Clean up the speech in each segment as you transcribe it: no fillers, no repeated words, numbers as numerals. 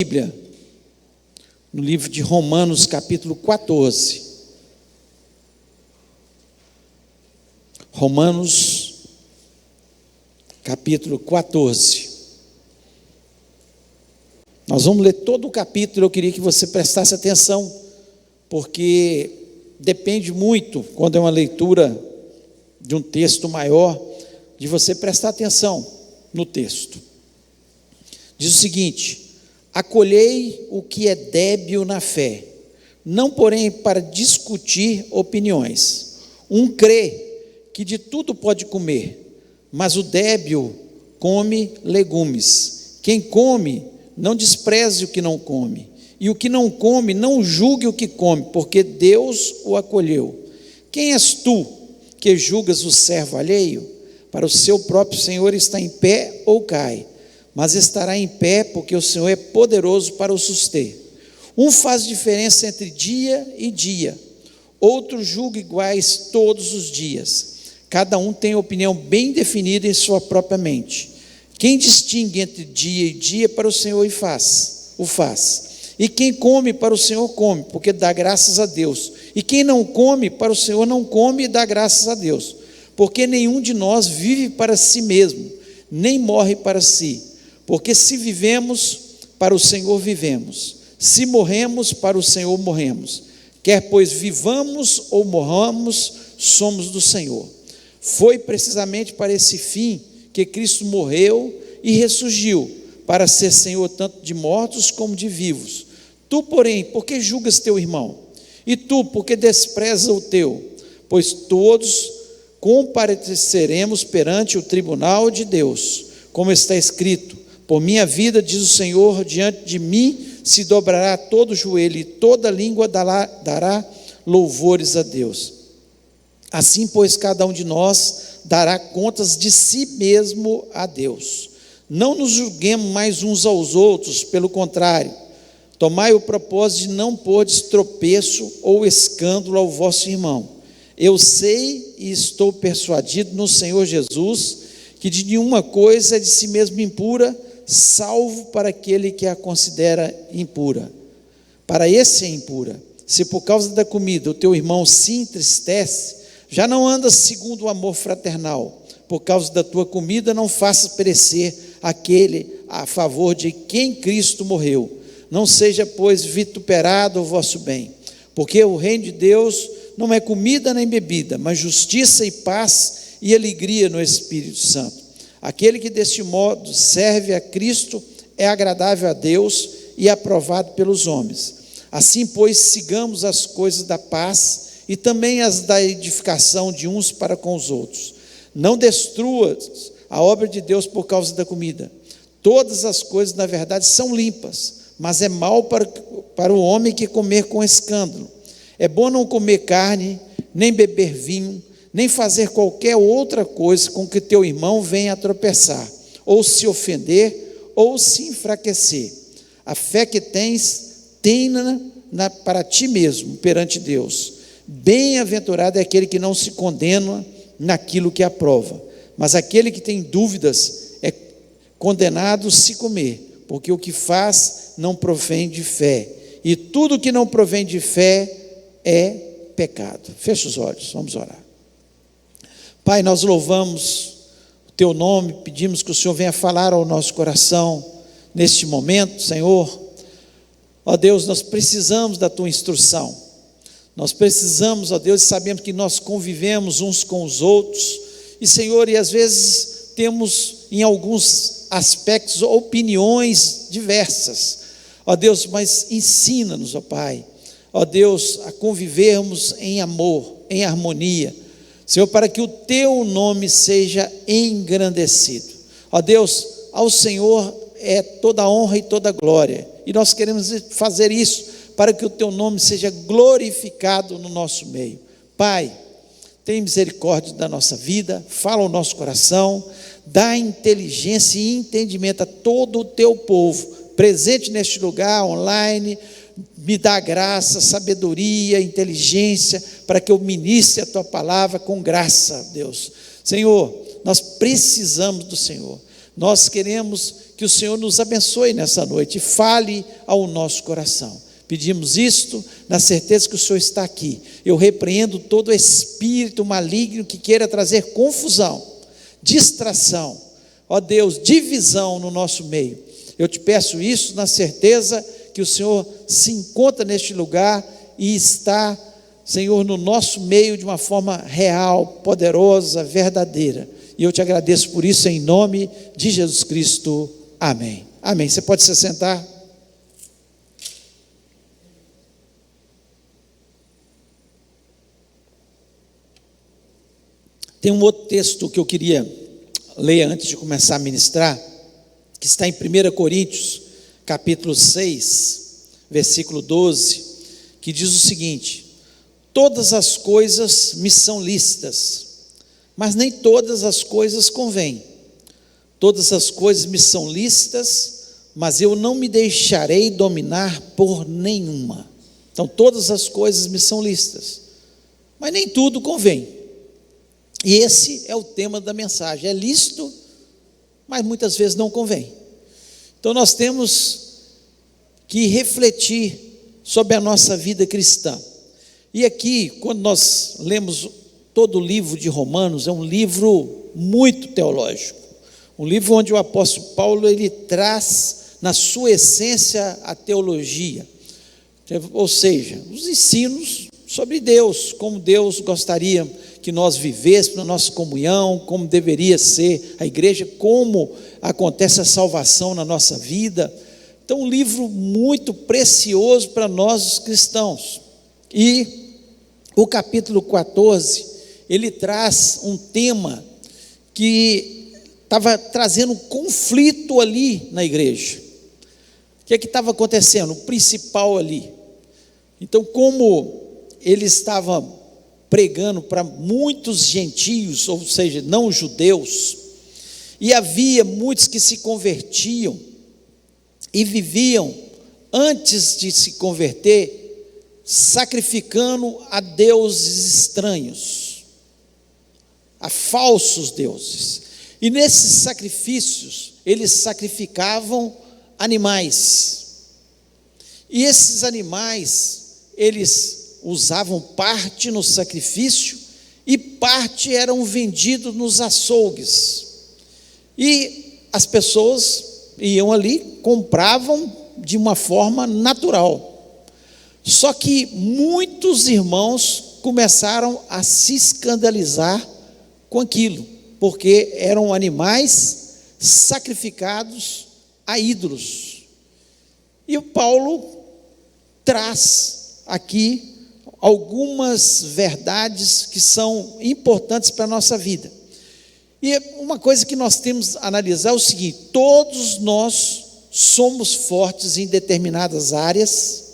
Bíblia no livro de Romanos, capítulo 14. Romanos, capítulo 14. Nós vamos ler todo o capítulo. Eu queria que você prestasse atenção, porque depende muito, quando é uma leitura de um texto maior, de você prestar atenção no texto. Diz o seguinte: acolhei o que é débil na fé, não porém para discutir opiniões. Um crê que de tudo pode comer, mas o débil come legumes. Quem come, não despreze o que não come, e o que não come, não julgue o que come, porque Deus o acolheu. Quem és tu que julgas o servo alheio? Para o seu próprio Senhor está em pé ou cai, mas estará em pé, porque o Senhor é poderoso para o suster. Um faz diferença entre dia e dia, outro julga iguais todos os dias. Cada um tem opinião bem definida em sua própria mente. Quem distingue entre dia e dia para o Senhor o faz. E quem come para o Senhor come, porque dá graças a Deus. E quem não come para o Senhor não come e dá graças a Deus. Porque nenhum de nós vive para si mesmo, nem morre para si. Porque se vivemos, para o Senhor vivemos. Se morremos, para o Senhor morremos. Quer pois vivamos ou morramos, somos do Senhor. Foi precisamente para esse fim que Cristo morreu e ressurgiu, para ser Senhor tanto de mortos como de vivos. Tu, porém, por que julgas teu irmão? E tu, por que desprezas o teu? Pois todos compareceremos perante o tribunal de Deus, como está escrito: por minha vida, diz o Senhor, diante de mim se dobrará todo joelho e toda língua dará louvores a Deus. Assim, pois, cada um de nós dará contas de si mesmo a Deus. Não nos julguemos mais uns aos outros, pelo contrário, tomai o propósito de não pôr tropeço ou escândalo ao vosso irmão. Eu sei e estou persuadido no Senhor Jesus, que de nenhuma coisa é de si mesmo impura, salvo para aquele que a considera impura. Para esse é impura. Se por causa da comida o teu irmão se entristece, já não andas segundo o amor fraternal. Por causa da tua comida não faças perecer aquele a favor de quem Cristo morreu. Não seja, pois, vituperado o vosso bem, porque o reino de Deus não é comida nem bebida, mas justiça e paz e alegria no Espírito Santo. Aquele que deste modo serve a Cristo é agradável a Deus e aprovado pelos homens. Assim, pois, sigamos as coisas da paz e também as da edificação de uns para com os outros. Não destruas a obra de Deus por causa da comida. Todas as coisas, na verdade, são limpas, mas é mal para o homem que comer com escândalo. É bom não comer carne, nem beber vinho, nem fazer qualquer outra coisa com que teu irmão venha a tropeçar, ou se ofender, ou se enfraquecer. A fé que tenha para ti mesmo, perante Deus. Bem-aventurado é aquele que não se condena naquilo que aprova, mas aquele que tem dúvidas é condenado se comer, porque o que faz não provém de fé, e tudo que não provém de fé é pecado. Feche os olhos, vamos orar. Pai, nós louvamos o teu nome, pedimos que o Senhor venha falar ao nosso coração neste momento, Senhor. Ó Deus, nós precisamos da tua instrução. Nós precisamos, ó Deus, e sabemos que nós convivemos uns com os outros, e Senhor, e às vezes temos em alguns aspectos opiniões diversas, ó Deus, mas ensina-nos, ó Pai, ó Deus, a convivermos em amor, em harmonia, Senhor, para que o teu nome seja engrandecido. Ó Deus, ao Senhor é toda a honra e toda a glória, e nós queremos fazer isso para que o teu nome seja glorificado no nosso meio. Pai, tem misericórdia da nossa vida, fala ao nosso coração, dá inteligência e entendimento a todo o teu povo, presente neste lugar, online, me dá graça, sabedoria, inteligência, para que eu ministre a tua palavra com graça, Deus. Senhor, nós precisamos do Senhor, Nós queremos que o Senhor nos abençoe nessa noite e fale ao nosso coração. Pedimos isto na certeza que o Senhor está aqui. Eu repreendo todo espírito maligno que queira trazer confusão, distração, ó Deus, divisão no nosso meio. Eu te peço isso na certeza que o Senhor se encontra neste lugar e está, Senhor, no nosso meio de uma forma real, poderosa, verdadeira. E eu te agradeço por isso em nome de Jesus Cristo. Amém. Amém. Você pode se sentar. Tem um outro texto que eu queria ler antes de começar a ministrar, que está em 1 Coríntios, capítulo 6, versículo 12, que diz o seguinte: todas as coisas me são lícitas, mas nem todas as coisas convêm. Todas as coisas me são lícitas, mas eu não me deixarei dominar por nenhuma. Então todas as coisas me são lícitas, mas nem tudo convém. E esse é o tema da mensagem. É lícito, mas muitas vezes não convém. Então nós temos que refletir sobre a nossa vida cristã. E aqui, quando nós lemos todo o livro de Romanos, é um livro muito teológico. Um livro onde o apóstolo Paulo, ele traz na sua essência a teologia. Ou seja, os ensinos sobre Deus, como Deus gostaria que nós vivêssemos na nossa comunhão, como deveria ser a igreja, como acontece a salvação na nossa vida. Então, um livro muito precioso para nós os cristãos. E o capítulo 14, ele traz um tema que estava trazendo um conflito ali na igreja. O que estava acontecendo? O principal ali. Então, como ele estava pregando para muitos gentios, ou seja, não judeus, e havia muitos que se convertiam e viviam, antes de se converter, sacrificando a deuses estranhos, a falsos deuses. E nesses sacrifícios, eles sacrificavam animais. E esses animais, eles usavam parte no sacrifício e parte eram vendidos nos açougues. E as pessoas iam ali, compravam de uma forma natural. Só que muitos irmãos começaram a se escandalizar com aquilo, porque eram animais sacrificados a ídolos. E o Paulo traz aqui algumas verdades que são importantes para a nossa vida. E uma coisa que nós temos a analisar é o seguinte: todos nós somos fortes em determinadas áreas,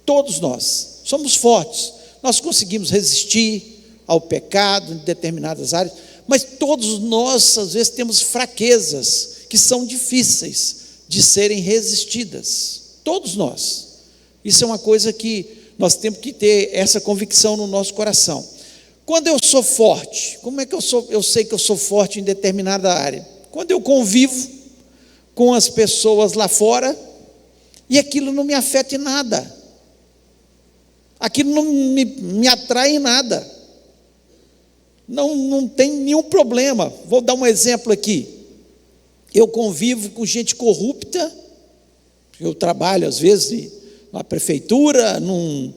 todos nós somos fortes, nós conseguimos resistir ao pecado em determinadas áreas, mas todos nós às vezes temos fraquezas que são difíceis de serem resistidas, todos nós. Isso é uma coisa que nós temos que ter essa convicção no nosso coração. Quando eu sou forte, como é que eu sei que eu sou forte em determinada área? Quando eu convivo com as pessoas lá fora e aquilo não me afeta em nada, aquilo não me atrai em nada, não tem nenhum problema. Vou dar um exemplo aqui. Eu convivo com gente corrupta, eu trabalho às vezes na prefeitura, num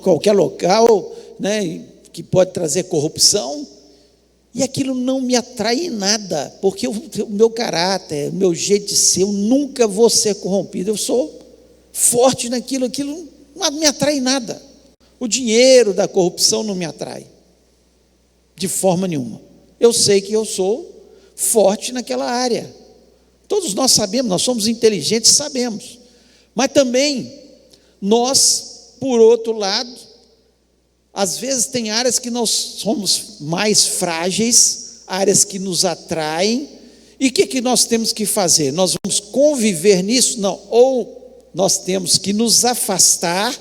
qualquer local, né, que pode trazer corrupção, e aquilo não me atrai em nada, porque o meu caráter, o meu jeito de ser, eu nunca vou ser corrompido, eu sou forte naquilo, aquilo não me atrai em nada. O dinheiro da corrupção não me atrai, de forma nenhuma. Eu sei que eu sou forte naquela área, todos nós sabemos, nós somos inteligentes, sabemos. Mas também, nós, por outro lado, às vezes tem áreas que nós somos mais frágeis, áreas que nos atraem, e o que nós temos que fazer? Nós vamos conviver nisso? Não, ou nós temos que nos afastar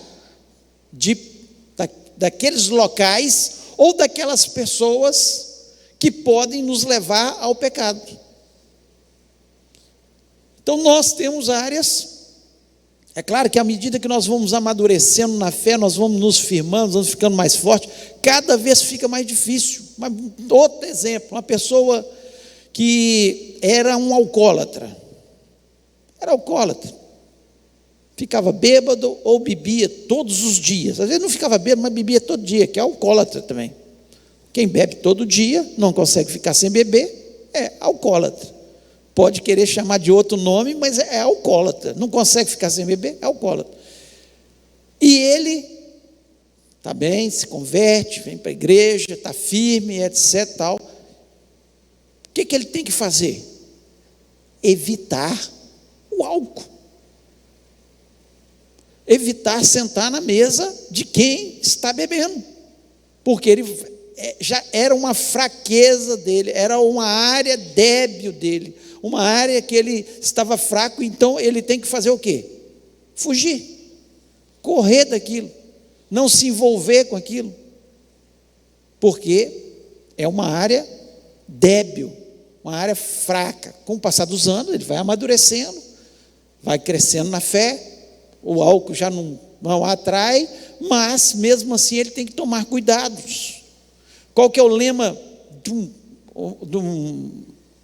daqueles locais, ou daquelas pessoas que podem nos levar ao pecado. Então nós temos áreas, é claro que à medida que nós vamos amadurecendo na fé, nós vamos nos firmando, vamos ficando mais fortes, cada vez fica mais difícil. Mas, outro exemplo, uma pessoa que era um alcoólatra, ficava bêbado ou bebia todos os dias, às vezes não ficava bêbado, mas bebia todo dia, que é alcoólatra também. Quem bebe todo dia, não consegue ficar sem beber, é alcoólatra. Pode querer chamar de outro nome, mas é alcoólatra, não consegue ficar sem beber, é alcoólatra. E ele está bem, se converte, vem para a igreja, está firme, etc. Tal. O que ele tem que fazer? Evitar o álcool. Evitar sentar na mesa de quem está bebendo, porque ele já era uma fraqueza dele, era uma área débil dele, uma área que ele estava fraco, então ele tem que fazer o quê? Fugir, correr daquilo, não se envolver com aquilo, porque é uma área débil, uma área fraca. Com o passar dos anos, ele vai amadurecendo, vai crescendo na fé, o álcool já não atrai, mas mesmo assim ele tem que tomar cuidados. Qual que é o lema de uma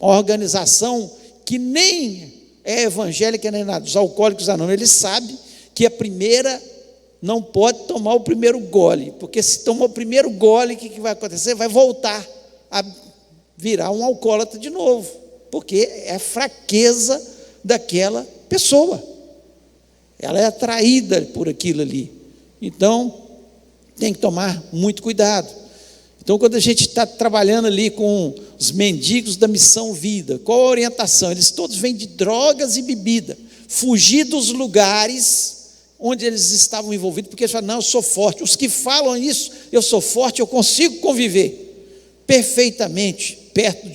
organização que nem é evangélica nem nada, dos Alcoólicos Anônimos? Ele sabe que a primeira não pode tomar o primeiro gole, porque se tomar o primeiro gole, o que vai acontecer? Vai voltar a virar um alcoólatra de novo, porque é a fraqueza daquela pessoa, ela é atraída por aquilo ali. Então tem que tomar muito cuidado. Então, quando a gente está trabalhando ali com os mendigos da Missão Vida, qual a orientação? Eles todos vêm de drogas e bebida, fugir dos lugares onde eles estavam envolvidos, porque eles falam, não, eu sou forte. Os que falam isso, eu sou forte, eu consigo conviver perfeitamente perto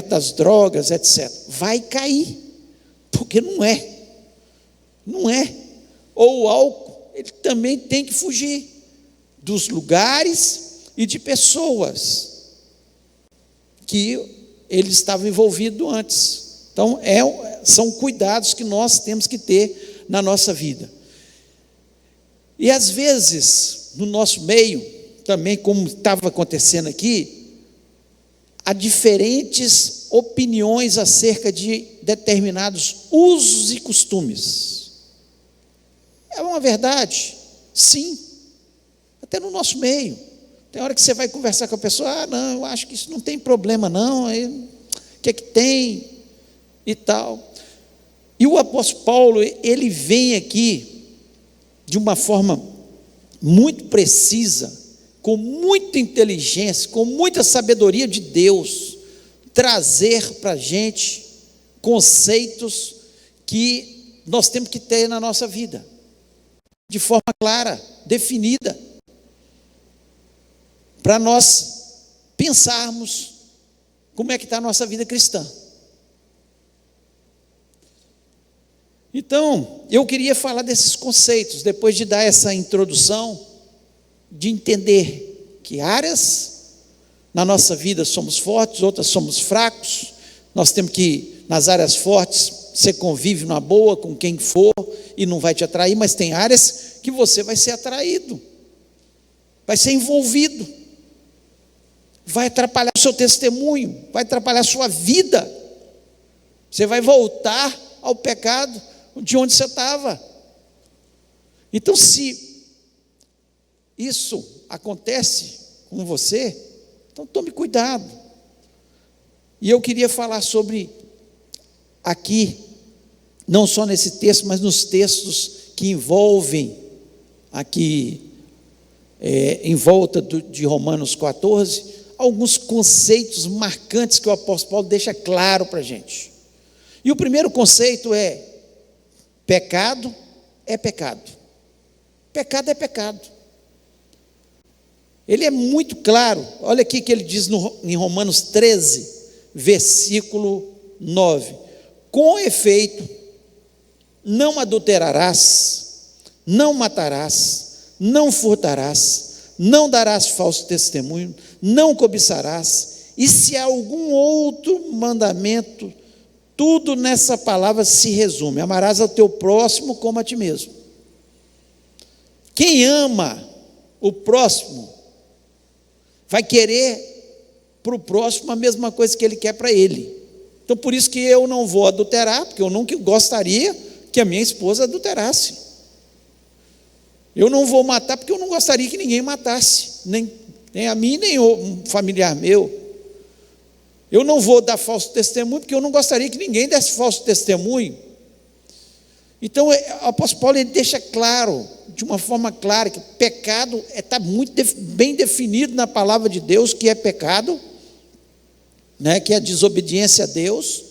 das drogas, etc. Vai cair, porque não é. Ou o álcool, ele também tem que fugir dos lugares e de pessoas que ele estava envolvido antes. Então, são cuidados que nós temos que ter na nossa vida. E às vezes, no nosso meio, também como estava acontecendo aqui, há diferentes opiniões acerca de determinados usos e costumes. É uma verdade? Sim, até no nosso meio. Tem hora que você vai conversar com a pessoa, não, eu acho que isso não tem problema não, o que é que tem e tal. E o apóstolo Paulo, ele vem aqui de uma forma muito precisa, com muita inteligência, com muita sabedoria de Deus, trazer para a gente conceitos que nós temos que ter na nossa vida, de forma clara, definida, para nós pensarmos como é que está a nossa vida cristã. Então, eu queria falar desses conceitos, depois de dar essa introdução, de entender que áreas na nossa vida somos fortes, outras somos fracos. Nós temos que, nas áreas fortes, você convive numa boa com quem for e não vai te atrair, mas tem áreas que você vai ser atraído, vai ser envolvido, vai atrapalhar o seu testemunho, vai atrapalhar a sua vida. Você vai voltar ao pecado de onde você estava. Então, se isso acontece com você, então tome cuidado. E eu queria falar sobre aqui, não só nesse texto, mas nos textos que envolvem aqui, em volta de Romanos 14, alguns conceitos marcantes que o apóstolo Paulo deixa claro para a gente. E o primeiro conceito é: pecado é pecado. Pecado é pecado. Ele é muito claro. Olha aqui que ele diz em Romanos 13, versículo 9: com efeito, não adulterarás, não matarás, não furtarás, não darás falso testemunho, não cobiçarás, e se há algum outro mandamento Tudo nessa palavra se resume: amarás ao teu próximo como a ti mesmo. Quem ama o próximo vai querer para o próximo a mesma coisa que ele quer para ele. Então, por isso que eu não vou adulterar, porque eu nunca gostaria que a minha esposa adulterasse. Eu não vou matar, porque eu não gostaria que ninguém matasse, nem a mim, nem um familiar meu. Eu não vou dar falso testemunho, porque eu não gostaria que ninguém desse falso testemunho. Então, o apóstolo Paulo ele deixa claro, de uma forma clara, que pecado está muito bem definido na palavra de Deus, que é pecado, né, que é a desobediência a Deus.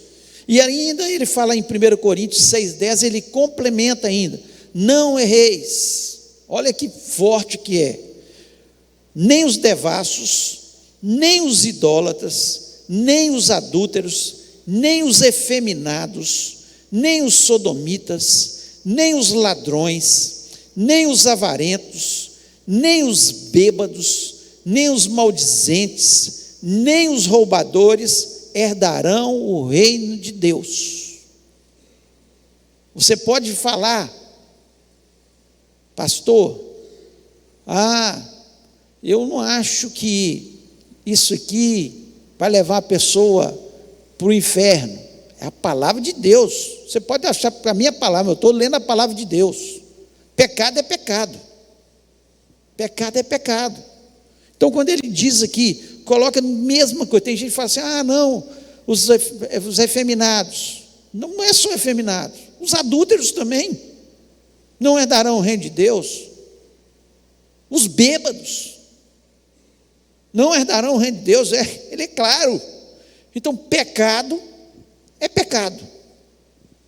E ainda ele fala em 1 Coríntios 6,10, ele complementa ainda: não erreis. Olha que forte que é: nem os devassos, nem os idólatras, nem os adúlteros, nem os efeminados, nem os sodomitas, nem os ladrões, nem os avarentos, nem os bêbados, nem os maldizentes, nem os roubadores herdarão o reino de Deus. Você pode falar: pastor, eu não acho que isso aqui vai levar a pessoa para o inferno. É a palavra de Deus. Você pode achar que para mim é a palavra, eu estou lendo a palavra de Deus. Pecado é pecado. Pecado é pecado. Então, quando ele diz aqui, coloca a mesma coisa. Tem gente que fala assim: não, os efeminados. Não é só efeminados, os adúlteros também não herdarão o reino de Deus. Os bêbados não herdarão o reino de Deus. Ele é claro. Então, pecado é pecado.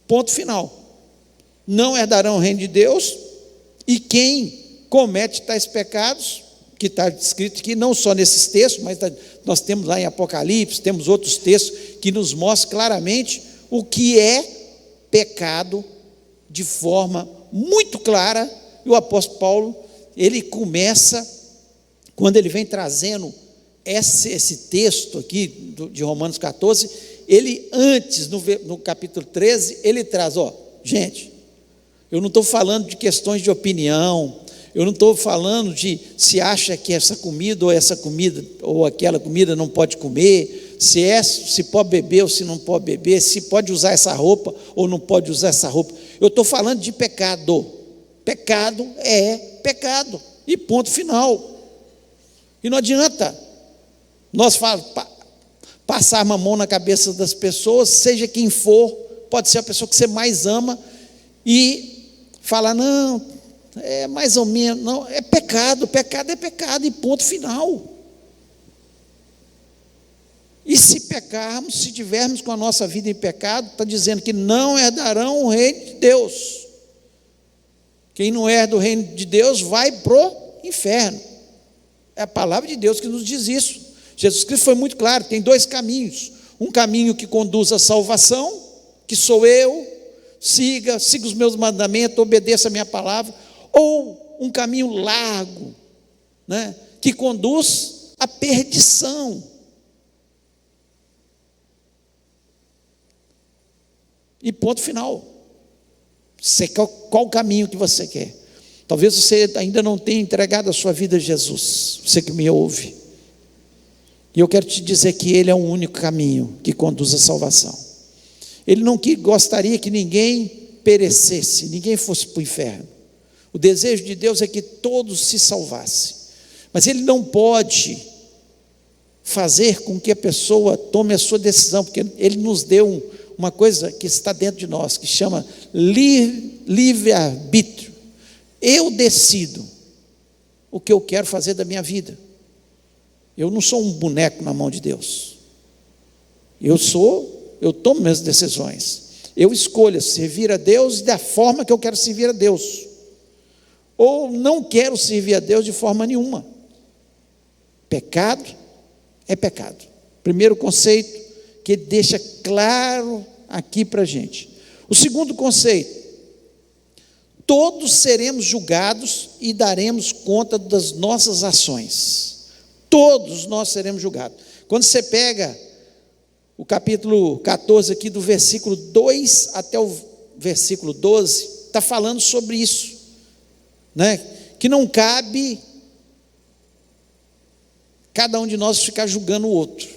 Ponto final. Não herdarão o reino de Deus. E quem comete tais pecados, que está escrito aqui, não só nesses textos, mas nós temos lá em Apocalipse, temos outros textos que nos mostram claramente o que é pecado de forma muito clara. E o apóstolo Paulo, ele começa, quando ele vem trazendo esse texto aqui de Romanos 14, ele antes, no capítulo 13, ele traz: gente, eu não estou falando de questões de opinião, eu não estou falando de se acha que essa comida ou aquela comida não pode comer, se pode beber ou se não pode beber, se pode usar essa roupa ou não pode usar essa roupa. Eu estou falando de pecado. Pecado é pecado, e ponto final. E não adianta nós passarmos a mão na cabeça das pessoas, seja quem for, pode ser a pessoa que você mais ama, e falar: não, é mais ou menos. Não, é pecado, pecado é pecado, e ponto final. E se pecarmos, se tivermos com a nossa vida em pecado, está dizendo que não herdarão o reino de Deus. Quem não herda o reino de Deus vai para o inferno. É a palavra de Deus que nos diz isso. Jesus Cristo foi muito claro: tem dois caminhos: um caminho que conduz à salvação, que sou eu, siga os meus mandamentos, obedeça a minha palavra, ou um caminho largo, né, que conduz à perdição. E ponto final. Qual o caminho que você quer? Talvez você ainda não tenha entregado a sua vida a Jesus, você que me ouve. E eu quero te dizer que Ele é o único caminho que conduz à salvação. Ele não gostaria que ninguém perecesse, ninguém fosse para o inferno. O desejo de Deus é que todos se salvassem. Mas Ele não pode fazer com que a pessoa tome a sua decisão, porque Ele nos deu uma coisa que está dentro de nós, que chama livre-arbítrio. Eu decido o que eu quero fazer da minha vida. Eu não sou um boneco na mão de Deus. Eu tomo minhas decisões. Eu escolho servir a Deus da forma que eu quero servir a Deus. Ou não quero servir a Deus de forma nenhuma. Pecado é pecado. Primeiro conceito que ele deixa claro aqui para a gente. O segundo conceito: todos seremos julgados e daremos conta das nossas ações. Todos nós seremos julgados. Quando você pega o capítulo 14 aqui, do versículo 2 até o versículo 12, está falando sobre isso, né? Que não cabe cada um de nós ficar julgando o outro.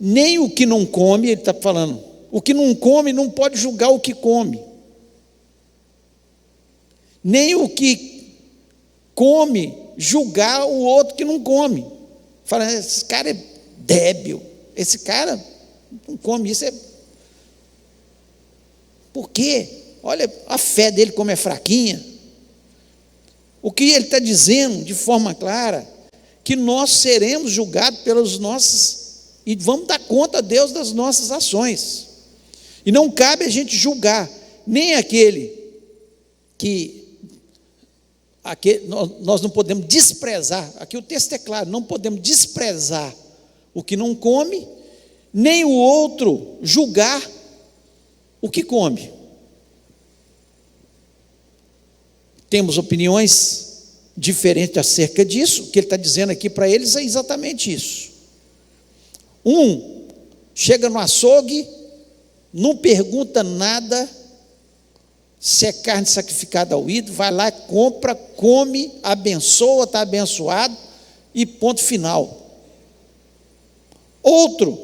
Nem o que não come, ele está falando, o que não come não pode julgar o que come. Nem o que come julgar o outro que não come. Fala, esse cara é débil, esse cara não come isso. Por quê? Olha a fé dele como é fraquinha. O que ele está dizendo de forma clara, que nós seremos julgados pelas nossas, e vamos dar conta a Deus das nossas ações. E não cabe a gente julgar nem aquele que nós não podemos desprezar, aqui o texto é claro, não podemos desprezar o que não come, nem o outro julgar o que come. Temos opiniões diferentes acerca disso. O que ele está dizendo aqui para eles é exatamente isso. Um chega no açougue, não pergunta nada se é carne sacrificada ao ídolo, vai lá, compra, come, abençoa, está abençoado, e ponto final. Outro,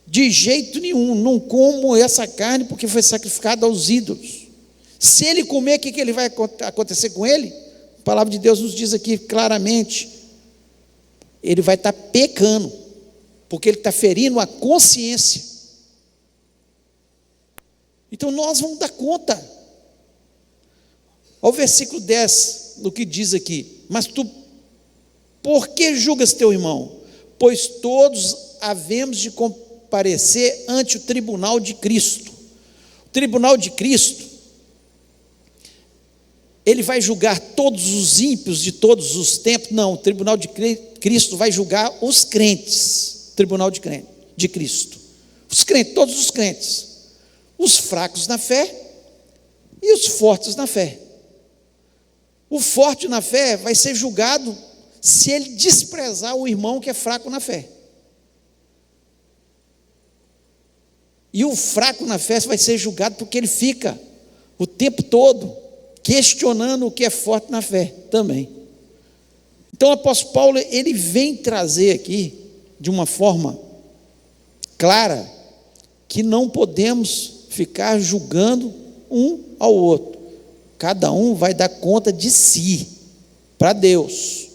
de jeito nenhum, não como essa carne porque foi sacrificada aos ídolos. Se ele comer, o que ele vai acontecer com ele? A palavra de Deus nos diz aqui claramente, ele vai estar pecando, porque ele está ferindo a consciência. Então nós vamos dar conta. Olha o versículo 10, do que diz aqui: mas tu, por que julgas teu irmão? Pois todos havemos de comparecer ante o tribunal de Cristo. O tribunal de Cristo, ele vai julgar todos os ímpios de todos os tempos? Não, o tribunal de Cristo vai julgar os crentes. Tribunal de Cristo, os crentes, todos os crentes, os fracos na fé e os fortes na fé. O forte na fé vai ser julgado se ele desprezar o irmão que é fraco na fé. E o fraco na fé vai ser julgado porque ele fica o tempo todo questionando o que é forte na fé também. Então o apóstolo Paulo, ele vem trazer aqui de uma forma clara que não podemos ficar julgando um ao outro. Cada um vai dar conta de si para Deus.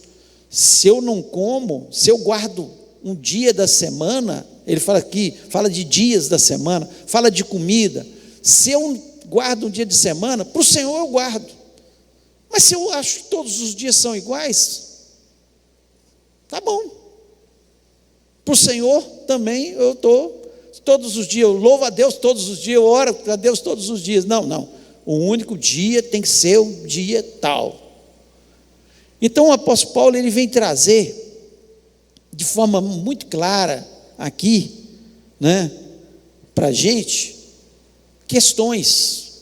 Se eu não como, se eu guardo um dia da semana, ele fala aqui, fala de dias da semana, fala de comida. Se eu guardo um dia de semana, para o Senhor eu guardo. Mas se eu acho que todos os dias são iguais, tá bom. Para o Senhor também eu estou, todos os dias, eu louvo a Deus todos os dias, eu oro a Deus todos os dias. Não. O único dia tem que ser um dia tal. Então o apóstolo Paulo, ele vem trazer de forma muito clara aqui, né, para a gente, questões.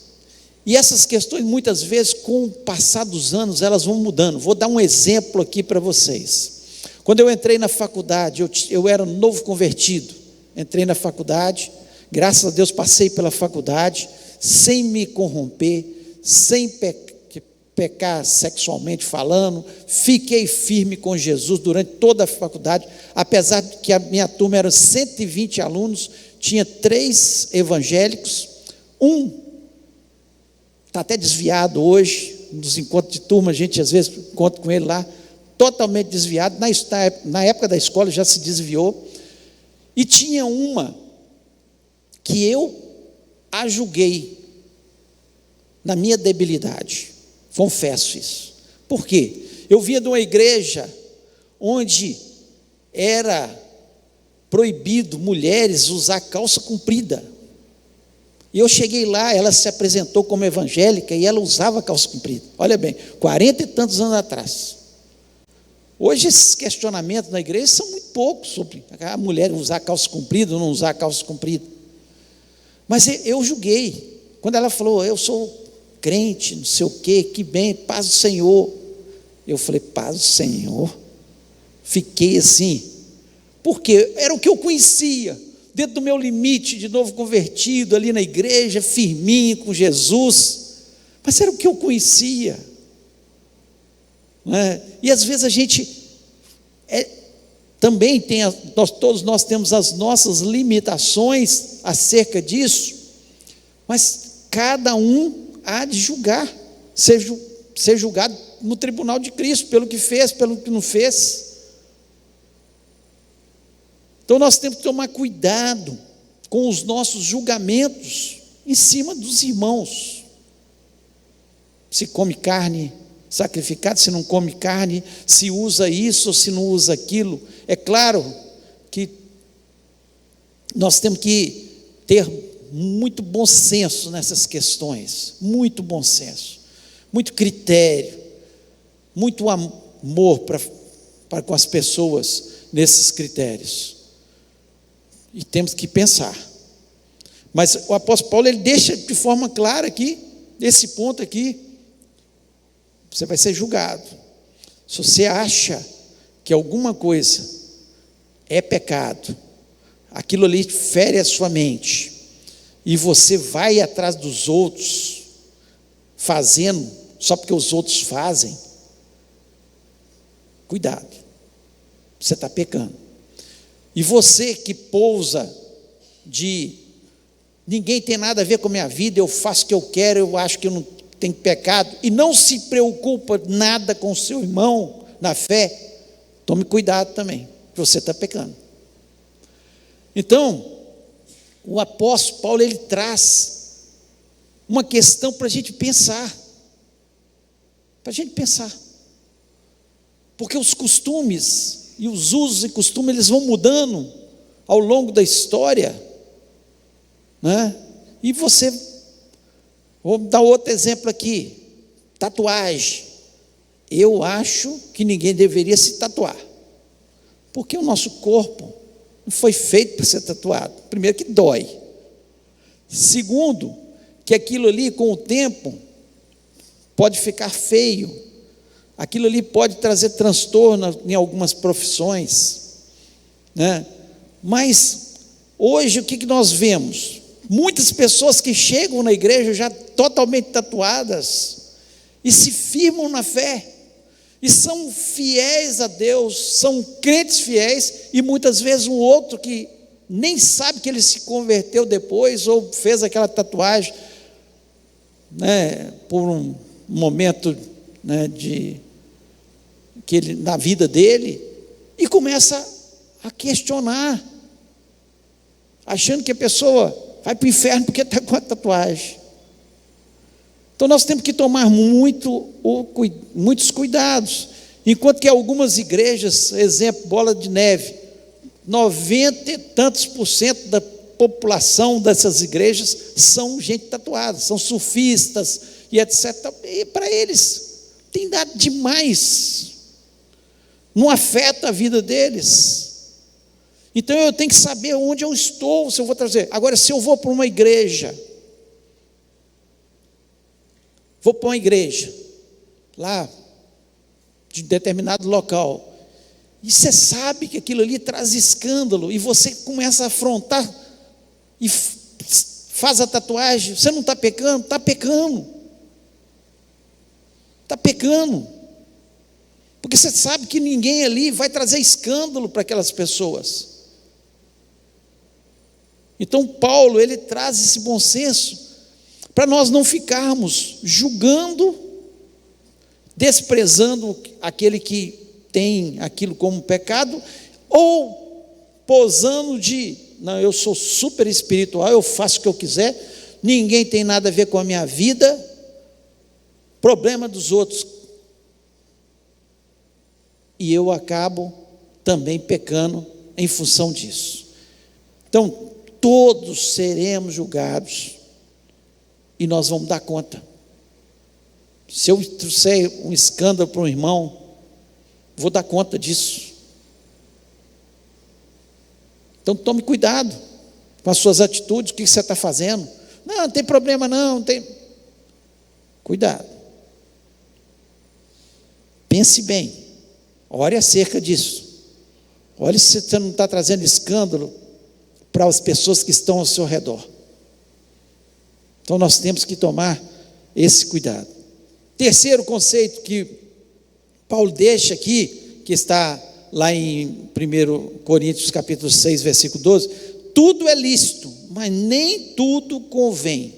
E essas questões, muitas vezes, com o passar dos anos, elas vão mudando. Vou dar um exemplo aqui para vocês. Quando eu entrei na faculdade, eu era novo convertido, entrei na faculdade, graças a Deus passei pela faculdade, sem me corromper, sem pecar sexualmente falando, fiquei firme com Jesus durante toda a faculdade, apesar de que a minha turma era 120 alunos, tinha 3 evangélicos, um está até desviado hoje, nos encontros de turma, a gente às vezes encontra com ele lá, totalmente desviado, na época da escola já se desviou, e tinha uma que eu a julguei na minha debilidade, confesso isso. Por quê? Eu vinha de uma igreja onde era proibido mulheres usar calça comprida, e eu cheguei lá, ela se apresentou como evangélica, e ela usava calça comprida, olha bem, 40 e tantos anos atrás. Hoje esses questionamentos na igreja são muito poucos sobre a mulher usar calça comprida ou não usar calça comprida. Mas eu julguei. Quando ela falou, eu sou crente, não sei o quê, que bem, paz do Senhor. Eu falei, paz do Senhor. Fiquei assim. Porque era o que eu conhecia, dentro do meu limite, de novo convertido, ali na igreja, firminho com Jesus, mas era o que eu conhecia, não é? E às vezes a gente também tem, todos nós temos as nossas limitações acerca disso, mas cada um há de julgar, ser julgado no tribunal de Cristo, pelo que fez, pelo que não fez. Então nós temos que tomar cuidado com os nossos julgamentos em cima dos irmãos. Se come carne sacrificada, se não come carne, se usa isso ou se não usa aquilo. É claro que nós temos que ter muito bom senso nessas questões, muito bom senso, muito critério, muito amor para com as pessoas nesses critérios. E temos que pensar. Mas o apóstolo Paulo, ele deixa de forma clara aqui, nesse ponto aqui, você vai ser julgado. Se você acha que alguma coisa é pecado, aquilo ali fere a sua mente, e você vai atrás dos outros, fazendo, só porque os outros fazem, cuidado, você está pecando. E você que pousa de ninguém tem nada a ver com a minha vida, eu faço o que eu quero, eu acho que eu não tenho pecado, e não se preocupa nada com o seu irmão na fé, tome cuidado também, que você está pecando. Então, o apóstolo Paulo, ele traz uma questão para a gente pensar, porque os costumes e os usos e costumes, eles vão mudando ao longo da história, né? E você, vou dar outro exemplo aqui, tatuagem. Eu acho que ninguém deveria se tatuar, porque o nosso corpo não foi feito para ser tatuado. Primeiro, que dói. Segundo, que aquilo ali com o tempo pode ficar feio. Aquilo ali pode trazer transtorno em algumas profissões, né? Mas hoje o que nós vemos? Muitas pessoas que chegam na igreja já totalmente tatuadas e se firmam na fé e são fiéis a Deus, são crentes fiéis, e muitas vezes o outro que nem sabe que ele se converteu depois ou fez aquela tatuagem, né, por um momento, né, na vida dele, e começa a questionar, achando que a pessoa vai para o inferno porque está com a tatuagem. Então nós temos que tomar muitos cuidados, enquanto que algumas igrejas, exemplo, Bola de Neve, 90 e tantos % da população dessas igrejas são gente tatuada, são surfistas e etc. E para eles tem dado demais, não afeta a vida deles. Então eu tenho que saber onde eu estou, se eu vou trazer. Agora, se eu vou para uma igreja, lá, de determinado local, e você sabe que aquilo ali traz escândalo, e você começa a afrontar, e faz a tatuagem, você não está pecando? Está pecando. Está pecando. Porque você sabe que ninguém ali vai trazer escândalo para aquelas pessoas. Então Paulo, ele traz esse bom senso, para nós não ficarmos julgando, desprezando aquele que tem aquilo como pecado, ou posando não, eu sou super espiritual, eu faço o que eu quiser, ninguém tem nada a ver com a minha vida, problema dos outros. E eu acabo também pecando em função disso. Então, todos seremos julgados, e nós vamos dar conta. Se eu trouxer um escândalo para um irmão, vou dar conta disso. Então tome cuidado com as suas atitudes, o que você está fazendo. Não tem problema não, tem. Cuidado. Pense bem, ore acerca disso. Olhe se você não está trazendo escândalo para as pessoas que estão ao seu redor. Então nós temos que tomar esse cuidado. Terceiro conceito que Paulo deixa aqui, que está lá em 1 Coríntios capítulo 6, versículo 12, tudo é lícito, mas nem tudo convém.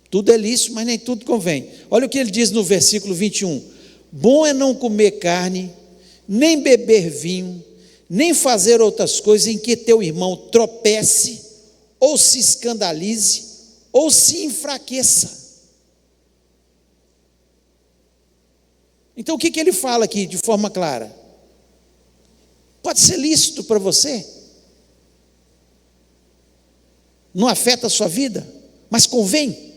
Tudo é lícito, mas nem tudo convém. Olha o que ele diz no versículo 21. Bom é não comer carne, nem beber vinho, nem fazer outras coisas em que teu irmão tropece, ou se escandalize, ou se enfraqueça. Então o que ele fala aqui de forma clara? Pode ser lícito para você, não afeta a sua vida, mas convém.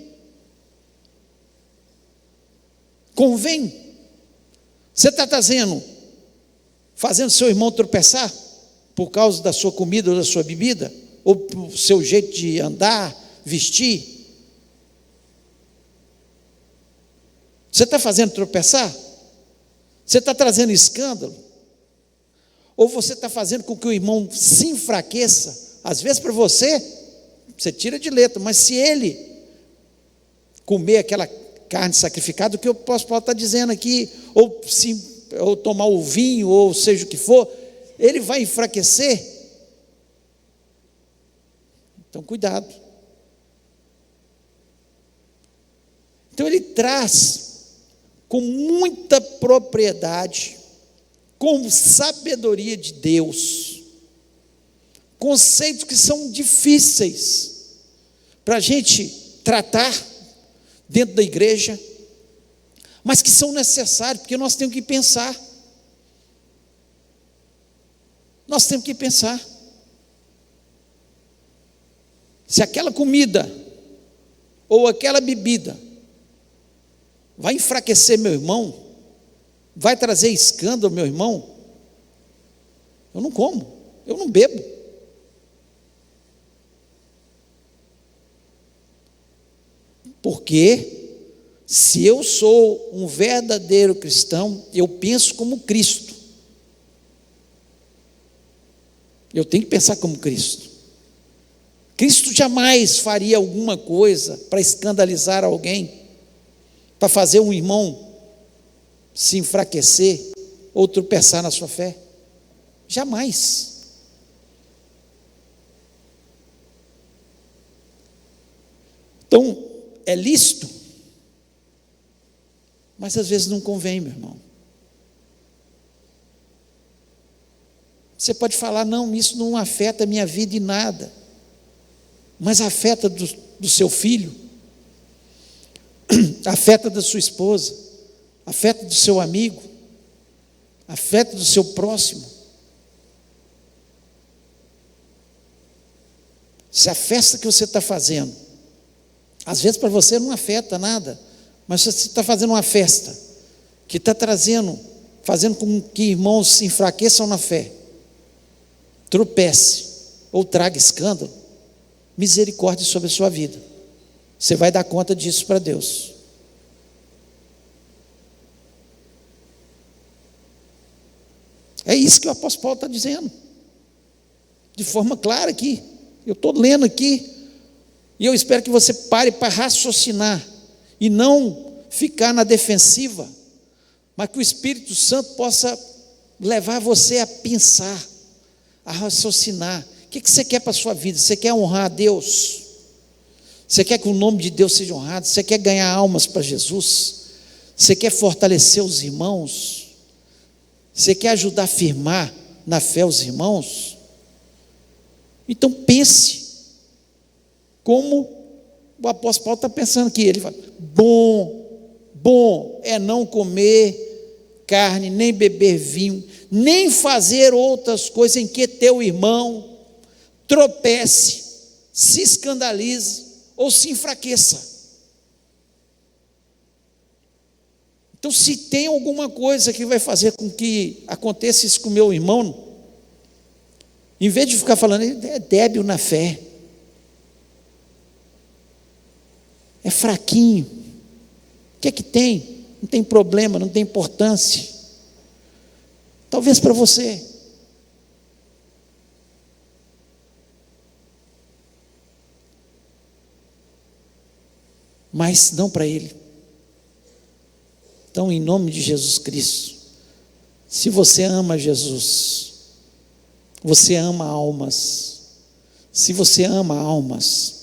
Convém. Você está fazendo seu irmão tropeçar por causa da sua comida ou da sua bebida, ou do seu jeito de andar, vestir? Você está fazendo tropeçar? Você está trazendo escândalo? Ou você está fazendo com que o irmão se enfraqueça? Às vezes para você tira de letra, mas se ele comer aquela carne sacrificada, o que o apóstolo Paulo está dizendo aqui, ou tomar o vinho, ou seja o que for, ele vai enfraquecer. Então cuidado. Então ele traz com muita propriedade, com sabedoria de Deus, conceitos que são difíceis para a gente tratar dentro da igreja, mas que são necessários, porque nós temos que pensar. Nós temos que pensar. Se aquela comida ou aquela bebida vai enfraquecer meu irmão, vai trazer escândalo, meu irmão, eu não como, eu não bebo. Porque se eu sou um verdadeiro cristão, eu penso como Cristo. Eu tenho que pensar como Cristo. Cristo jamais faria alguma coisa para escandalizar alguém, para fazer um irmão se enfraquecer ou tropeçar na sua fé. Jamais. Então, é lícito, mas às vezes não convém, meu irmão. Você pode falar, não, isso não afeta a minha vida em nada, mas afeta do seu filho, afeta da sua esposa, afeta do seu amigo, afeta do seu próximo. Se a festa que você está fazendo, às vezes para você não afeta nada, mas se você está fazendo uma festa que está fazendo com que irmãos se enfraqueçam na fé, tropece ou traga escândalo, misericórdia sobre a sua vida. Você vai dar conta disso para Deus. É isso que o apóstolo Paulo está dizendo, de forma clara aqui. Eu estou lendo aqui, e eu espero que você pare para raciocinar, e não ficar na defensiva, mas que o Espírito Santo possa levar você a pensar, a raciocinar. O que você quer para a sua vida? Você quer honrar a Deus? Você quer que o nome de Deus seja honrado? Você quer ganhar almas para Jesus? Você quer fortalecer os irmãos? Você quer ajudar a firmar na fé os irmãos? Então pense como o apóstolo Paulo está pensando aqui. Ele fala, bom é não comer carne, nem beber vinho, nem fazer outras coisas em que teu irmão tropece, se escandalize ou se enfraqueça. Então, se tem alguma coisa que vai fazer com que aconteça isso com o meu irmão, em vez de ficar falando, ele é débil na fé, é fraquinho, o que é que tem? Não tem problema, não tem importância. Talvez para você, mas não para ele. Então, em nome de Jesus Cristo, se você ama Jesus, você ama almas. Se você ama almas,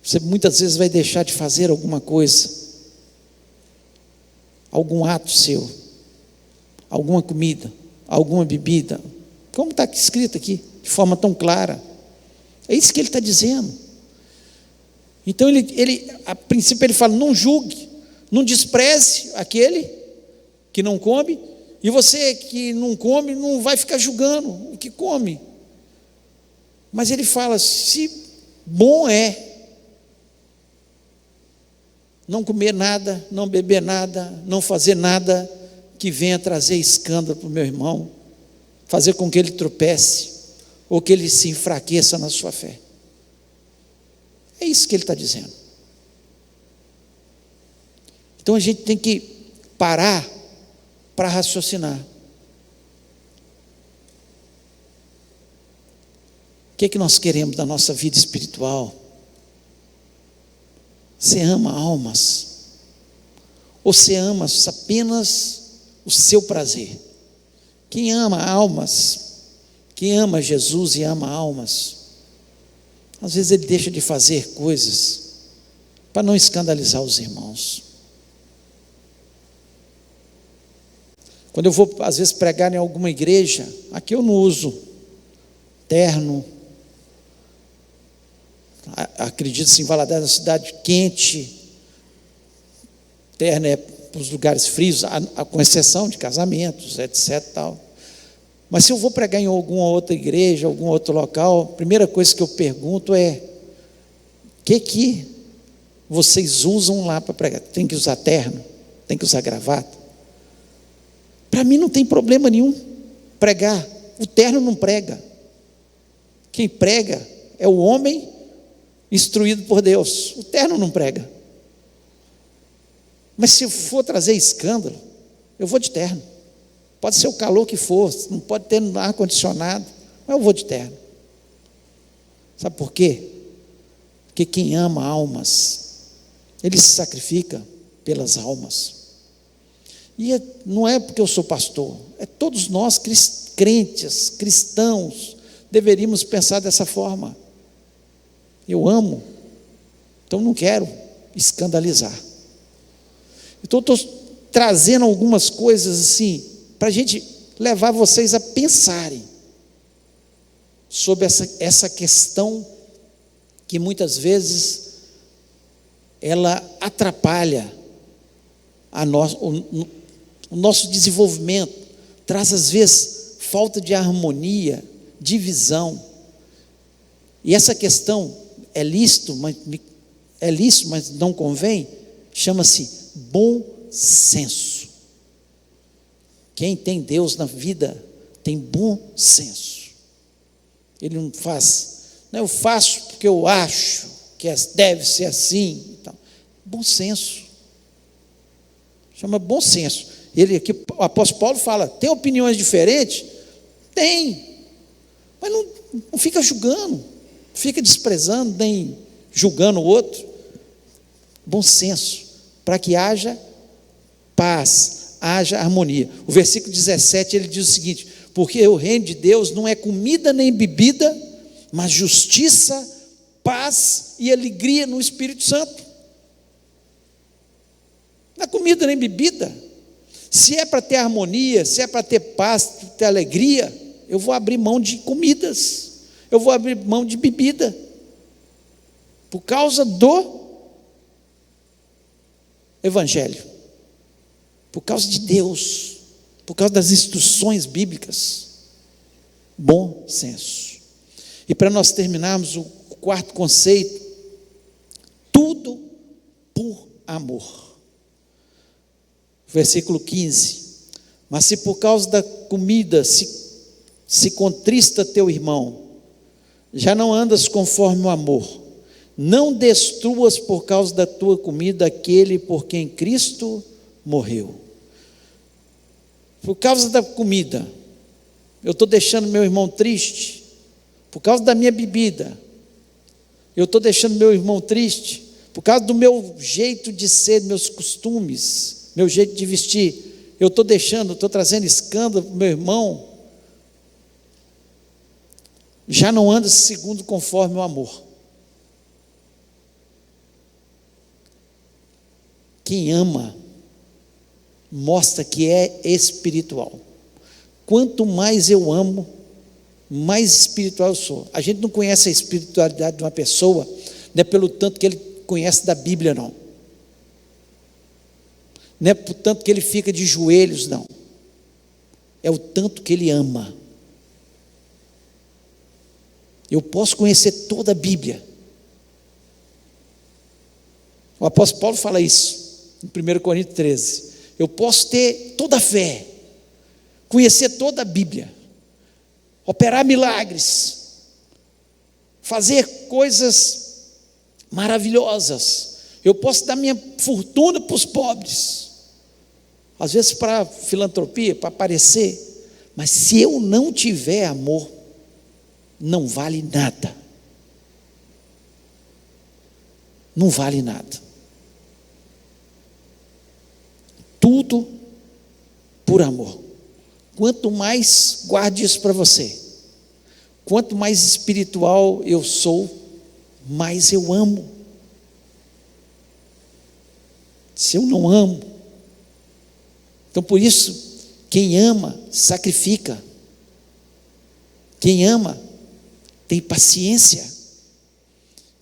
você muitas vezes vai deixar de fazer alguma coisa, algum ato seu, alguma comida, alguma bebida, como está escrito aqui, de forma tão clara. É isso que ele está dizendo. Então a princípio ele fala: não julgue, não despreze aquele que não come, e você que não come não vai ficar julgando o que come. Mas ele fala: se bom é não comer nada, não beber nada, não fazer nada que venha trazer escândalo para o meu irmão, fazer com que ele tropece, ou que ele se enfraqueça na sua fé. É isso que ele está dizendo. Então a gente tem que parar para raciocinar. O que é que nós queremos da nossa vida espiritual? Você ama almas? Ou você ama apenas o seu prazer? Quem ama almas, quem ama Jesus e ama almas, às vezes ele deixa de fazer coisas para não escandalizar os irmãos. Quando eu vou, às vezes, pregar em alguma igreja, aqui eu não uso terno. Acredito-se em Valadares, uma cidade quente, terno é para os lugares frios, com exceção de casamentos, etc. Tal. Mas se eu vou pregar em alguma outra igreja, algum outro local, a primeira coisa que eu pergunto é: o que vocês usam lá para pregar? Tem que usar terno? Tem que usar gravata? Para mim não tem problema nenhum pregar. O terno não prega. Quem prega é o homem instruído por Deus. O terno não prega. Mas se eu for trazer escândalo, eu vou de terno. Pode ser o calor que for, não pode ter ar-condicionado, mas eu vou de terno. Sabe por quê? Porque quem ama almas, ele se sacrifica pelas almas. E não é porque eu sou pastor, é todos nós crentes, cristãos, deveríamos pensar dessa forma. Eu amo, então não quero escandalizar. Então estou trazendo algumas coisas assim, para a gente levar vocês a pensarem sobre essa questão que muitas vezes ela atrapalha o nosso desenvolvimento, traz às vezes falta de harmonia, divisão. E essa questão é lícito, mas não convém, chama-se bom senso. Quem tem Deus na vida tem bom senso. Ele não faz, não, eu faço porque eu acho que deve ser assim. Então, bom senso. Chama bom senso. Ele aqui, o apóstolo Paulo fala: tem opiniões diferentes? Tem. Mas não fica julgando, não fica desprezando, nem julgando o outro. Bom senso, para que haja paz, haja harmonia. O versículo 17, ele diz o seguinte: porque o reino de Deus não é comida nem bebida, mas justiça, paz e alegria no Espírito Santo. Não é comida nem bebida. Se é para ter harmonia, se é para ter paz, ter alegria, eu vou abrir mão de comidas, eu vou abrir mão de bebida, por causa do Evangelho, por causa de Deus, por causa das instruções bíblicas. Bom senso. E para nós terminarmos o quarto conceito: tudo por amor. Versículo 15: mas se por causa da comida se contrista teu irmão, já não andas conforme o amor. Não destruas por causa da tua comida aquele por quem Cristo morreu. Por causa da comida, eu estou deixando meu irmão triste. Por causa da minha bebida, eu estou deixando meu irmão triste. por causa do meu jeito de ser, meus costumes, meu jeito de vestir, eu estou trazendo escândalo para o meu irmão, já não anda segundo conforme o amor. Quem ama, mostra que é espiritual. Quanto mais eu amo, mais espiritual eu sou. A gente não conhece a espiritualidade de uma pessoa, não é pelo tanto que ele conhece da Bíblia, não. Não é por tanto que ele fica de joelhos, não. É o tanto que ele ama. Eu posso conhecer toda a Bíblia. O apóstolo Paulo fala isso, em 1 Coríntios 13. Eu posso ter toda a fé, conhecer toda a Bíblia, operar milagres, fazer coisas maravilhosas. Eu posso dar minha fortuna para os pobres, às vezes para filantropia, para aparecer, mas se eu não tiver amor, não vale nada. Não vale nada. Tudo por amor. Quanto mais, guarde isso para você, quanto mais espiritual eu sou, mais eu amo. Se eu não amo, então por isso, quem ama, sacrifica. Quem ama, tem paciência.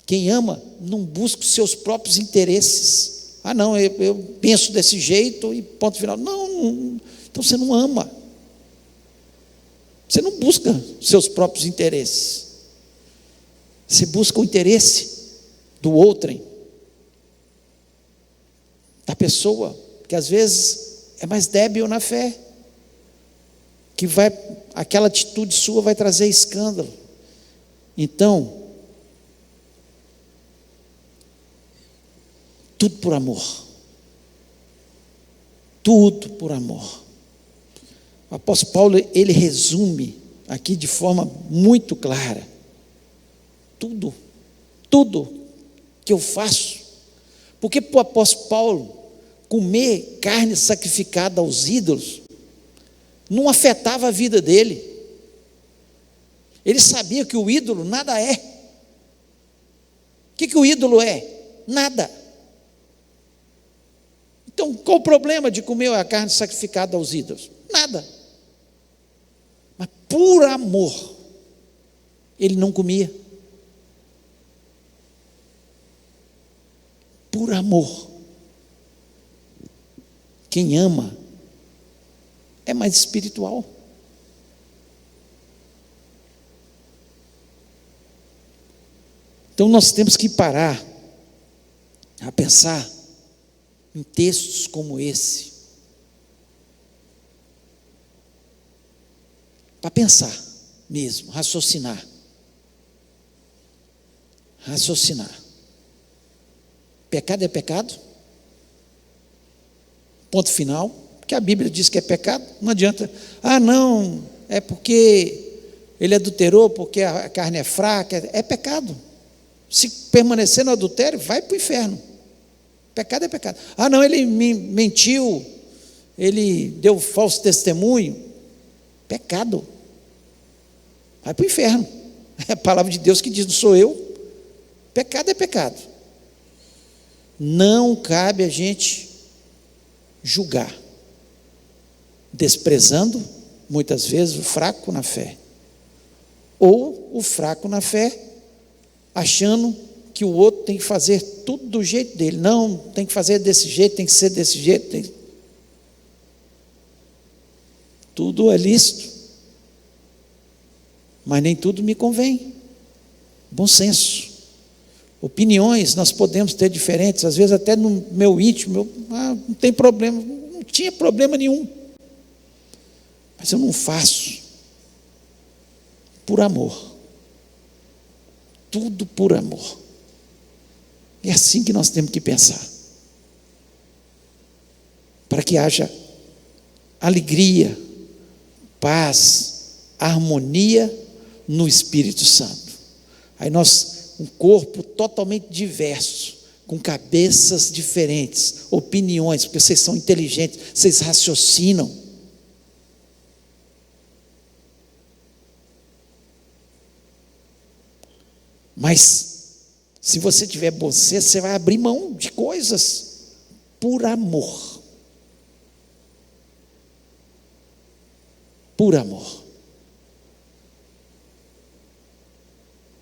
Quem ama, não busca os seus próprios interesses. Ah não, eu penso desse jeito e ponto final. Não, então você não ama. Você não busca os seus próprios interesses. Você busca o interesse do outrem, da pessoa, que às vezes é mais débil na fé, que aquela atitude sua vai trazer escândalo. Então, tudo por amor. Tudo por amor. O apóstolo Paulo, ele resume aqui de forma muito clara. Tudo que eu faço. Porque para o apóstolo Paulo, comer carne sacrificada aos ídolos, não afetava a vida dele. Ele sabia que o ídolo nada é. O que o ídolo é? Nada. Então, qual o problema de comer a carne sacrificada aos ídolos? Nada. Mas por amor, ele não comia. Por amor. Quem ama é mais espiritual. Então nós temos que parar a pensar em textos como esse, para pensar mesmo, raciocinar. Pecado é pecado, ponto final, porque a Bíblia diz que é pecado. Não adianta, não, é porque ele adulterou, porque a carne é fraca, é pecado. Se permanecer no adultério, vai para o inferno. Pecado é pecado. Não, ele mentiu, ele deu falso testemunho. Pecado. Vai para o inferno. É a palavra de Deus que diz, não sou eu. Pecado é pecado. Não cabe a gente julgar, desprezando muitas vezes o fraco na fé, ou o fraco na fé achando que o outro tem que fazer tudo do jeito dele. Não, tem que fazer desse jeito, tem que ser desse jeito. Tudo é lícito, mas nem tudo me convém. Bom senso. Opiniões nós podemos ter diferentes, às vezes até no meu íntimo, não tem problema, não tinha problema nenhum, mas eu não faço por amor. Tudo por amor. É assim que nós temos que pensar, para que haja alegria, paz, harmonia no Espírito Santo. Aí um corpo totalmente diverso, com cabeças diferentes, opiniões, porque vocês são inteligentes, vocês raciocinam. Mas, se você tiver você vai abrir mão de coisas por amor. Por amor.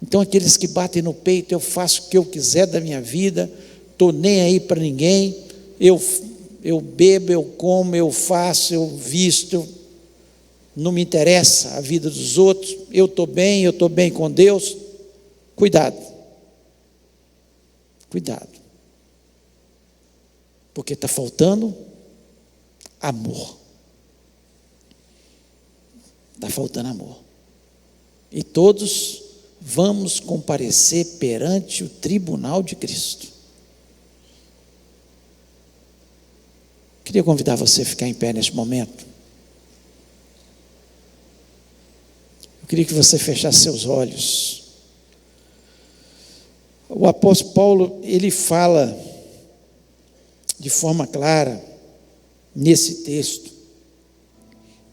Então, aqueles que batem no peito, eu faço o que eu quiser da minha vida, estou nem aí para ninguém, eu bebo, eu como, eu faço, eu visto, não me interessa a vida dos outros, eu estou bem com Deus. Cuidado, cuidado, porque está faltando amor, está faltando amor, e todos vamos comparecer perante o tribunal de Cristo. Queria convidar você a ficar em pé neste momento. Eu queria que você fechasse seus olhos. O apóstolo Paulo, ele fala de forma clara nesse texto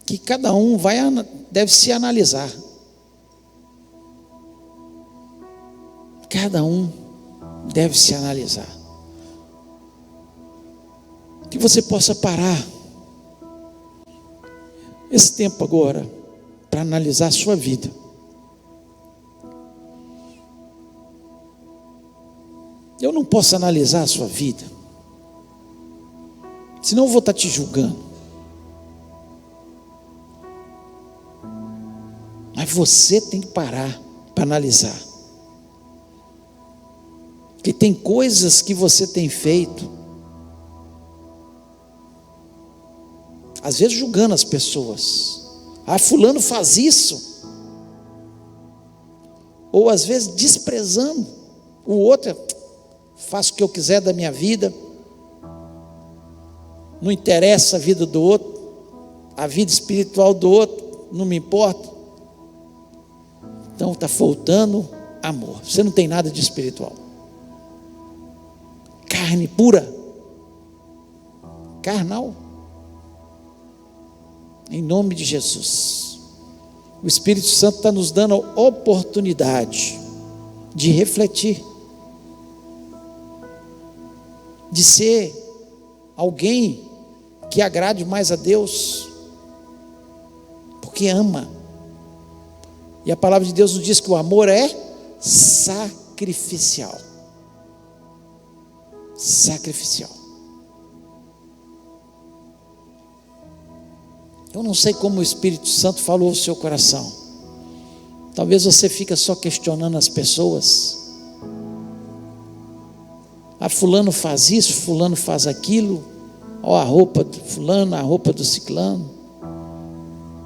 que cada um deve se analisar. Cada um deve se analisar. Que você possa parar esse tempo agora para analisar a sua vida. Eu não posso analisar a sua vida, senão eu vou estar te julgando. Mas você tem que parar para analisar. Porque tem coisas que você tem feito, às vezes julgando as pessoas. Ah, fulano faz isso. Ou às vezes desprezando o outro. Faço o que eu quiser da minha vida, não interessa a vida do outro, a vida espiritual do outro, não me importa. Então está faltando amor. Você não tem nada de espiritual. Carne pura, carnal. Em nome de Jesus, o Espírito Santo está nos dando a oportunidade de refletir, de ser alguém que agrade mais a Deus, porque ama. E a palavra de Deus nos diz que o amor é sacrificial. Sacrificial. Eu não sei como o Espírito Santo falou ao seu coração. Talvez você fique só questionando as pessoas. Ah, fulano faz isso, fulano faz aquilo. Ó, a roupa do fulano, a roupa do ciclano.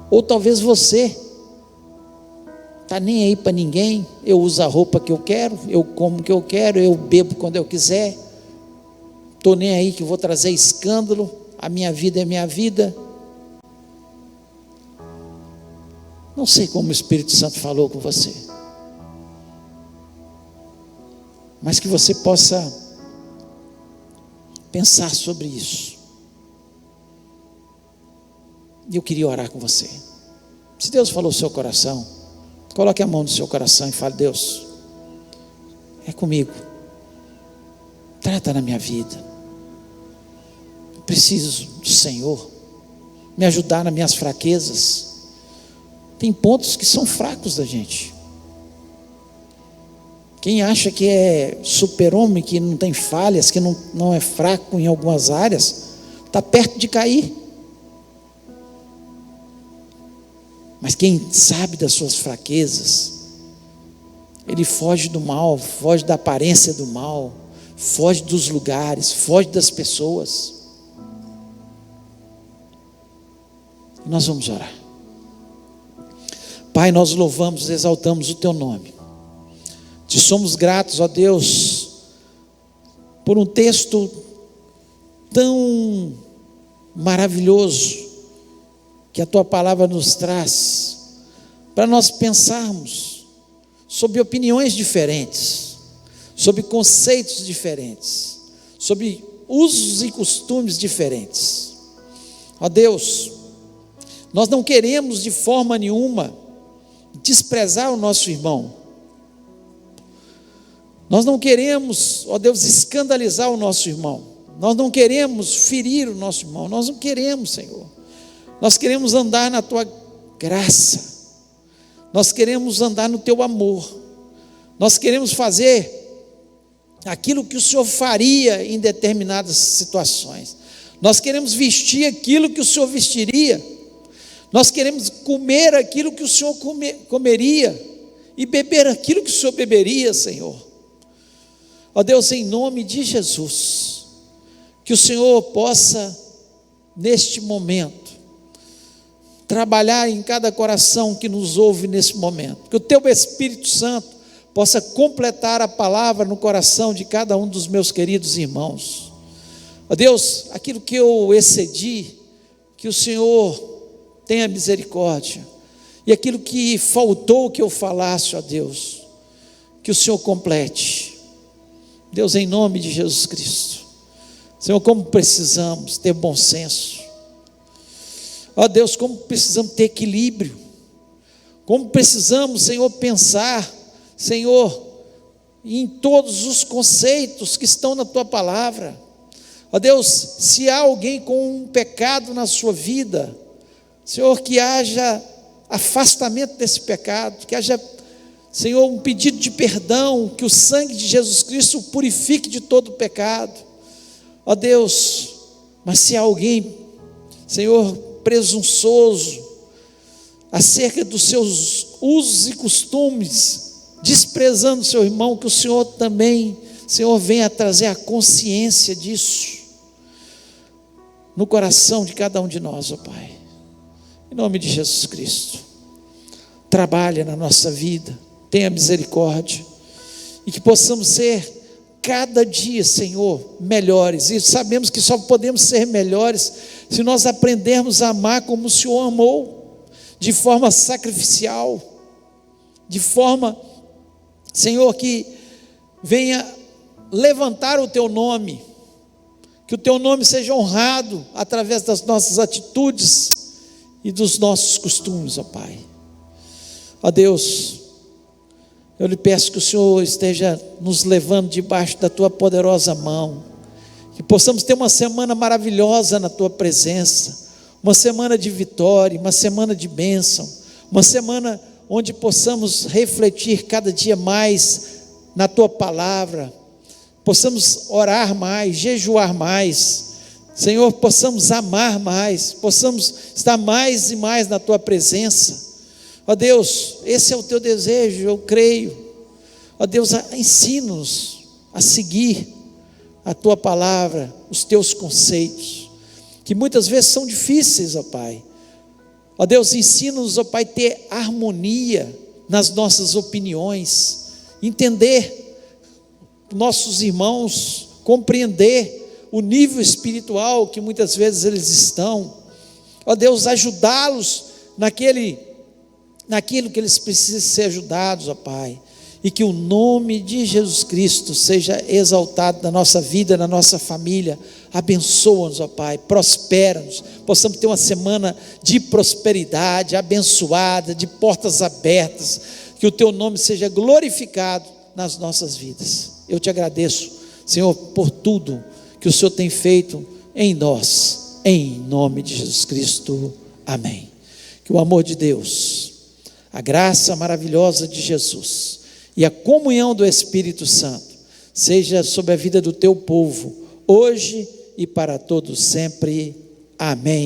Ou talvez você está nem aí para ninguém. Eu uso a roupa que eu quero, eu como o que eu quero, eu bebo quando eu quiser. Estou nem aí que vou trazer escândalo. A minha vida é minha vida. Não sei como o Espírito Santo falou com você, mas que você possa pensar sobre isso. E eu queria orar com você. Se Deus falou no seu coração, coloque a mão no seu coração e fale: Deus, é comigo, trata na minha vida, eu preciso do Senhor, me ajudar nas minhas fraquezas. Tem pontos que são fracos da gente. Quem acha que é super-homem, que não tem falhas, que não é fraco em algumas áreas, está perto de cair. Mas quem sabe das suas fraquezas, ele foge do mal, foge da aparência do mal, foge dos lugares, foge das pessoas. E nós vamos orar. Pai, nós louvamos, exaltamos o Teu nome. Te somos gratos, ó Deus, por um texto tão maravilhoso que a Tua palavra nos traz, para nós pensarmos sobre opiniões diferentes, sobre conceitos diferentes, sobre usos e costumes diferentes. Ó Deus, nós não queremos de forma nenhuma desprezar o nosso irmão. Nós não queremos, ó Deus, escandalizar o nosso irmão. Nós não queremos ferir o nosso irmão. Nós não queremos, Senhor. Nós queremos andar na Tua graça. Nós queremos andar no Teu amor. Nós queremos fazer aquilo que o Senhor faria em determinadas situações. Nós queremos vestir aquilo que o Senhor vestiria. Nós queremos comer aquilo que o Senhor comeria e beber aquilo que o Senhor beberia, Senhor. Ó Deus, em nome de Jesus, que o Senhor possa, neste momento, trabalhar em cada coração que nos ouve nesse momento, que o Teu Espírito Santo possa completar a palavra no coração de cada um dos meus queridos irmãos. Ó Deus, aquilo que eu excedi, que o Senhor tenha misericórdia, e aquilo que faltou que eu falasse, ó Deus, que o Senhor complete. Deus, em nome de Jesus Cristo, Senhor, como precisamos ter bom senso, ó Deus, como precisamos ter equilíbrio, como precisamos, Senhor, pensar, Senhor, em todos os conceitos que estão na Tua palavra. Ó Deus, se há alguém com um pecado na sua vida, Senhor, que haja afastamento desse pecado, que haja, Senhor, um pedido de perdão, que o sangue de Jesus Cristo o purifique de todo o pecado. Ó Deus, mas se há alguém, Senhor, presunçoso acerca dos seus usos e costumes, desprezando o seu irmão, que o Senhor também, Senhor, venha trazer a consciência disso no coração de cada um de nós, ó Pai. Em nome de Jesus Cristo, trabalha na nossa vida, tenha misericórdia, e que possamos ser cada dia, Senhor, melhores, e sabemos que só podemos ser melhores se nós aprendermos a amar como o Senhor amou, de forma sacrificial, de forma, Senhor, que venha levantar o Teu nome, que o Teu nome seja honrado através das nossas atitudes e dos nossos costumes, ó Pai. Ó Deus, eu lhe peço que o Senhor esteja nos levando debaixo da Tua poderosa mão, que possamos ter uma semana maravilhosa na Tua presença, uma semana de vitória, uma semana de bênção, uma semana onde possamos refletir cada dia mais na Tua palavra, possamos orar mais, jejuar mais, Senhor, possamos amar mais, possamos estar mais e mais na Tua presença. Ó Deus, esse é o Teu desejo, eu creio. Ó Deus, ensina-nos a seguir a Tua palavra, os Teus conceitos, que muitas vezes são difíceis, ó Pai. Ó Deus, ensina-nos, ó Pai, ter harmonia nas nossas opiniões, entender nossos irmãos, compreender o nível espiritual que muitas vezes eles estão. Ó Deus, ajudá-los naquilo que eles precisam ser ajudados, ó Pai, e que o nome de Jesus Cristo seja exaltado na nossa vida, na nossa família. Abençoa-nos, ó Pai, prospera-nos, possamos ter uma semana de prosperidade, abençoada, de portas abertas, que o Teu nome seja glorificado nas nossas vidas. Eu Te agradeço, Senhor, por tudo que o Senhor tem feito em nós, em nome de Jesus Cristo, amém. Que o amor de Deus, a graça maravilhosa de Jesus e a comunhão do Espírito Santo seja sobre a vida do Teu povo, hoje e para todos sempre, amém.